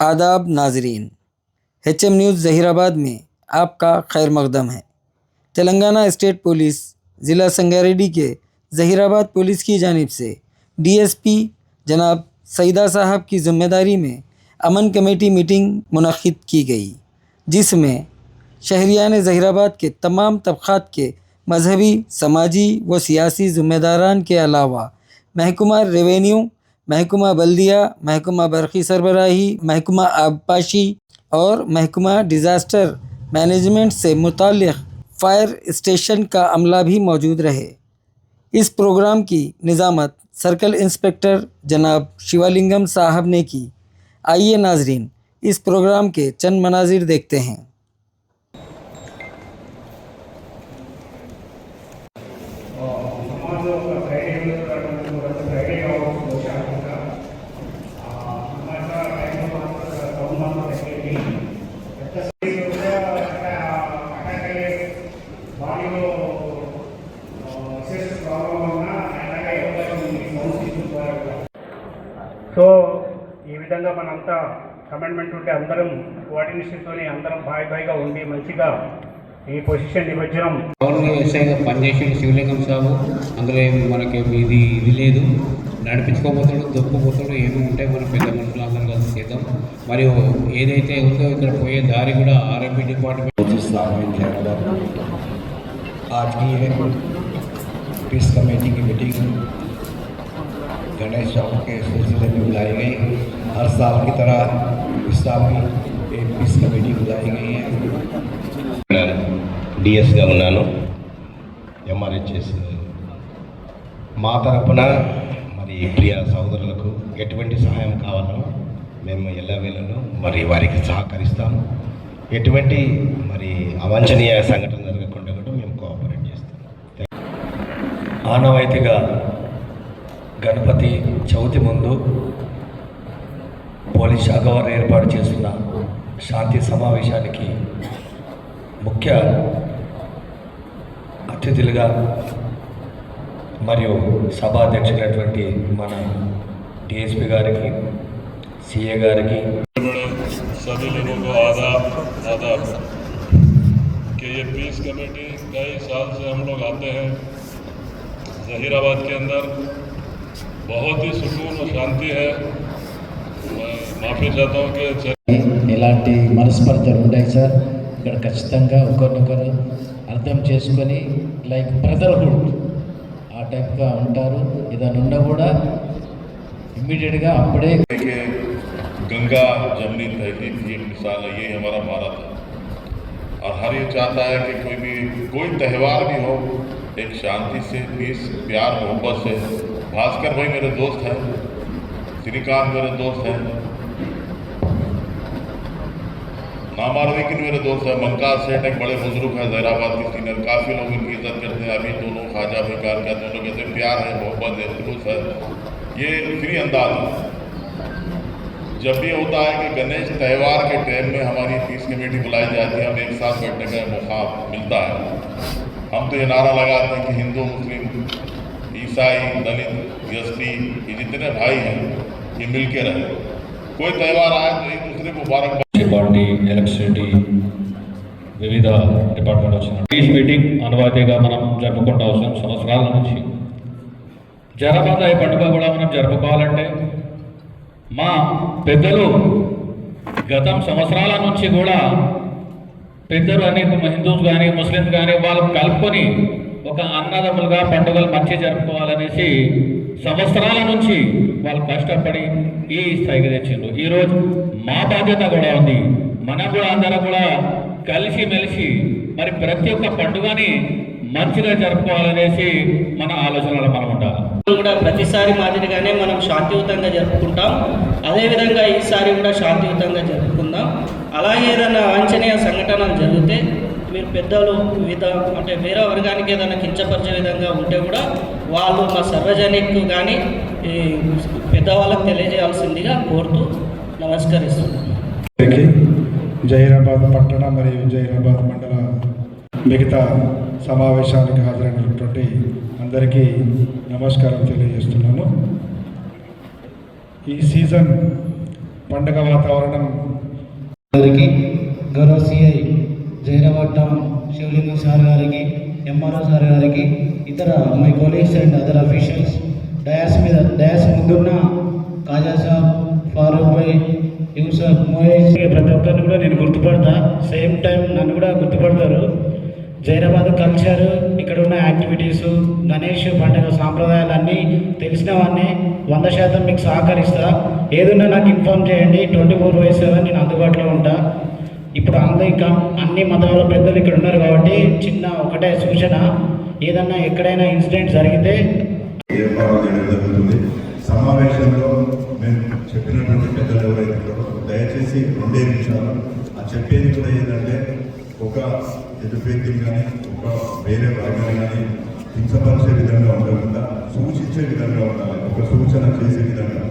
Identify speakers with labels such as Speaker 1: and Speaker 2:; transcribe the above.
Speaker 1: आदाब नाजरीन, HM news Zaheerabad में आपका खैर मकदम है। तेलंगाना स्टेट पुलिस ज़िला संगारेड्डी के ज़हीराबाद पुलिस की जानिब से DSP जनाब सईदा साहब की ज़िम्मेदारी में अमन कमेटी मीटिंग मुनक़्क़िद की गई, जिसमें शहरियान ज़हीराबाद के तमाम तबक़ात के मजहबी, समाजी व सियासी ज़िम्मेदारान के अलावा महकमा रेवेन्यू, महकमा बल्दिया, महकमा बरक़ी सरबराही, महकमा आबपाशी और महकमा डिज़ास्टर मैनेजमेंट से मुताल्लिक़ फ़ायर स्टेशन का अमला भी मौजूद रहे। इस प्रोग्राम की निज़ामत सर्कल इंस्पेक्टर जनाब शिवालिंगम साहब ने की। आइए नाजरीन, इस प्रोग्राम के चंद मनाजिर देखते हैं।
Speaker 2: సో ఈ విధంగా మనంతా కమిట్మెంట్ ఉంటే అందరం కోఆర్డినేషన్తో అందరం బాయిగా ఉండి మంచిగా ఈ పొజిషన్ నిమజ్జనం
Speaker 3: ఎస్ఐగా పనిచేసిన శివలింగం సాబు అందులో మనకి ఇది లేదు, నడిపించుకోబోతాడు, దొక్కుపోతాడు, ఏమి ఉంటాయి మన పెద్ద మనుషులు అందరం కలిసి చేద్దాం. మరియు ఏదైతే ఉందో ఇక్కడ పోయే దారి కూడా ఆర్ఎంపీ డిపార్ట్మెంట్
Speaker 4: आज की है पीस कमेटी की मीटिंग गणेश चौक के सिलसिले में बुलाई गई। हर साल की तरह इस साल भी एक पीस कमेटी बुलाई गई है।
Speaker 5: డిఎస్గా ఉన్నాను, ఎంఆర్హెచ్ఎస్. మా తరపున మరి ప్రియ సోదరులకు ఎటువంటి సహాయం కావాలో మేము ఎల్లవేళలో మరి వారికి సహకరిస్తాము. ఎటువంటి మరి అవాంఛనీయ సంఘటన జరగకుండా కూడా మేము కోఆపరేట్ చేస్తాం.
Speaker 4: ఆనవాయితీగా గణపతి చవితి ముందు పోలీస్ శాఖ వారు ఏర్పాటు చేస్తున్న శాంతి సమావేశానికి ముఖ్య అతిథులుగా మరియు సభాధ్యక్షులైనటువంటి మన డిఎస్పీ గారికి, सीए గారికి,
Speaker 6: सभी लोगों को आदाब कि ये पीस कमेटी कई साल से हम लोग आते हैं। ज़हीराबाद के अंदर बहुत ही सुकून और शांति है। मैं माफ़ी चाहता हूँ कि
Speaker 7: ఇలాంటి మనస్పర్ధలు ఉంటాయి సార్. ఇక్కడ ఖచ్చితంగా ఒకరినొకరు అర్థం చేసుకొని లైక్ బ్రదర్హుడ్ ఆ టైప్గా ఉంటారు. ఏదైనా ఉన్నా కూడా ఇమ్మీడియట్గా అప్పుడే
Speaker 6: गंगा जमनी तहजीब की एक मिसाल है। ये हमारा भारत है और हर ये चाहता है कि कोई त्यौहार भी हो एक शांति से, पीस, प्यार, मोहब्बत से। भास्कर भाई मेरे दोस्त हैं, श्रीकांत मेरे दोस्त हैं, नामारविकिन मेरे दोस्त हैं, मंकाज सेठ एक बड़े बुजुर्ग हैं ज़हीराबाद के सीनियर, काफ़ी लोग इनकी इज्जत करते हैं। अभी दोनों ख्वाजा भाई कार का दोनों कहते हैं प्यार है, मोहब्बत है, जुलूस है। ये फ्री अंदाज है। जब भी होता है कि गणेश त्यौहार के टाइम में हमारी पीस कमेटी बुलाई जाती है, हम एक साथ बैठने का मौका मिलता है। हम तो ये नारा लगाते हैं कि हिंदू, मुस्लिम, ईसाई, दलित, एसटी, ये जितने भाई हैं ये मिल के रहे। कोई त्यौहार आए तो एक दूसरे को मुबारकबाद.
Speaker 8: పార్టీ ఎలక్ట్రిసిటీ వివిధ డిపార్ట్మెంట్ వచ్చిన పీస్ మీటింగ్ అనువాదిగా మనం జరుపుకుంటూ వస్తాం సంవత్సరాల నుంచి. జరబాద్ ఈ పండుగ కూడా మనం జరుపుకోవాలంటే మా పెద్దలు గతం సంవత్సరాల నుంచి కూడా పెద్దలు అనేక హిందూస్ కానీ ముస్లిమ్స్ కానీ వాళ్ళు కలుపుకొని ఒక అన్నదమ్ములుగా పండుగలు మంచి జరుపుకోవాలనేసి సంవత్సరాల నుంచి వాళ్ళు కష్టపడి ఈ స్థాయికి తెచ్చిండ్రు. ఈరోజు మా బాధ్యత కూడా ఉంది. మనం కూడా అందరం కూడా కలిసి మెలిసి మరి ప్రతి ఒక్క పండుగని మంచిగా జరుపుకోవాలనేసి మన ఆలోచనలో మనం ఉండాలి.
Speaker 9: కూడా ప్రతిసారి మాదిరిగానే మనం శాంతియుతంగా జరుపుకుంటాం. అదేవిధంగా ఈసారి కూడా శాంతియుతంగా జరుపుకుందాం. అలాగే ఏదైనా వాంఛనీయ సంఘటనలు జరిగితే మీరు పెద్దలు అంటే వేరే వర్గానికి ఏదైనా కించపరిచే విధంగా ఉంటే కూడా వాళ్ళు మా సార్వజనిక్ కానీ ఈ పెద్దవాళ్ళకి తెలియజేయాల్సిందిగా కోరుతూ నమస్కరిస్తున్నాను.
Speaker 10: జహీరాబాద్ పట్టణ మరియు జహీరాబాద్ మండల మిగతా సమావేశానికి హాజరైనటువంటి అందరికీ నమస్కారం తెలియజేస్తున్నాను. ఈ సీజన్ పండగ వాతావరణం
Speaker 7: గారికి, గౌరవ సిఐ జైరాబాద్ టౌన్ శివలింగం సార్ గారికి, ఎంఆర్ఓ సార్ గారికి, ఇతర my colleagues and other officials, dais ముందున్న కాజా సాబ్, ఫారూక్ భాయ్, యూసఫ్, మోయిజ్, ప్రతి ఒక్కరిని కూడా నేను గుర్తుపడతా. సేమ్ టైం నన్ను కూడా గుర్తుపడతారు. జైరాబాద్ కల్చర్, ఇక్కడ ఉన్న యాక్టివిటీసు, గణేష్ పండుగ సాంప్రదాయాలన్నీ తెలిసిన వాడిని 100% మీకు సహకరిస్తా. ఏదున్నా నాకు ఇన్ఫార్మ్ చేయండి. 24/7 నేను అందుబాటులో ఉంటా. ఇప్పుడు ఇంకా అన్ని మతాల పెద్దలు ఇక్కడ ఉన్నారు కాబట్టి చిన్న ఒకటే సూచన, ఏదన్నా ఎక్కడైనా ఇన్సిడెంట్ జరిగితే
Speaker 6: ఏర్పాటు చేయడం జరుగుతుంది. సమావేశంలో మేము చెప్పినటువంటి పెద్దలు ఎవరైతే ఉన్నారో దయచేసి 2 నిమిషాలు ఆ చెప్పేది కూడా ఏంటంటే ఒక ఎదుపేద్యం కానీ ఒక వేరే వర్గాన్ని కానీ హింసపరిచే విధంగా ఉండకుండా సూచించే విధంగా ఉండాలి, ఒక సూచన చేసే విధంగా.